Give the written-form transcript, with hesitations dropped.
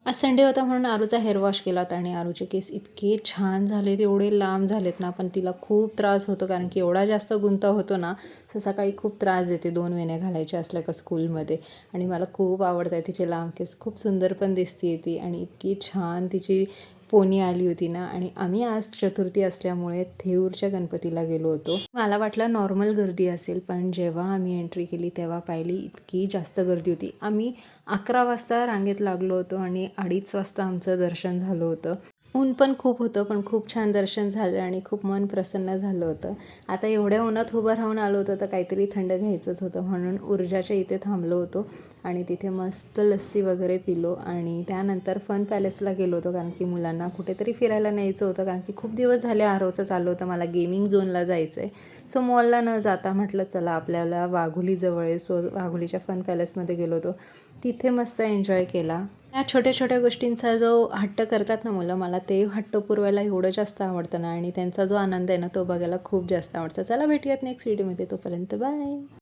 आज संडे होता म्हणून आरूचा हेअर वॉश केला होता आणि आरूचे केस इतके छान झालेत, एवढे लांब झालेत ना, पण तिला खूप त्रास होतो कारण की एवढा जास्त गुंता होतो ना, सो सकाळी खूप त्रास देते 2 वेण्या घालायचे असल्या का स्कूलमध्ये. आणि मला खूप आवडत आहे तिचे लांब केस, खूप सुंदर पण दिसते ती आणि इतकी छान तिची पोनी आली होती ना. आणि आम्ही आज चतुर्थी असल्यामुळे थेऊरच्या गणपतीला गेलो होतो. मला वाटलं नॉर्मल गर्दी असेल, पण जेव्हा आम्ही एंट्री केली तेव्हा पाहिली इतकी जास्त गर्दी होती. आम्ही 11 वाजता रांगेत लागलो होतो आणि 2:30 वाजता आमचं दर्शन झालं होतं. ऊन पण खूप होतं, पण खूप छान दर्शन झालं आणि खूप मन प्रसन्न झालं होतं. आता एवढ्या उन्हात उभं राहून आलो होतं तर काहीतरी थंड घ्यायचंच होतं, म्हणून ऊर्जाच्या इथे थांबलो होतो आणि तिथे मस्त लस्सी वगैरे पिलो आणि त्यानंतर फन पॅलेसला गेलो होतो कारण की मुलांना कुठेतरी फिरायला न्यायचं होतं कारण की खूप दिवस झाले आरवचं चाललं होतं मला गेमिंग झोनला जायचं आहे. सो मॉलला न जाता म्हटलं चला आपल्याला वाघोली जवळ आहे, सो वाघोलीच्या फन पॅलेसमध्ये गेलो होतो. तिथे मस्त एन्जॉय केला. या छोट्या छोट्या गोष्टींचा जो हट्ट करतात ना मुलं, मला ते हट्ट पुरवायला एवढं जास्त आवडतं ना आणि त्यांचा जो आनंद आहे ना तो बघायला खूप जास्त आवडतं. चला भेटूयात नेक्स्ट व्हिडिओमध्ये, तोपर्यंत बाय.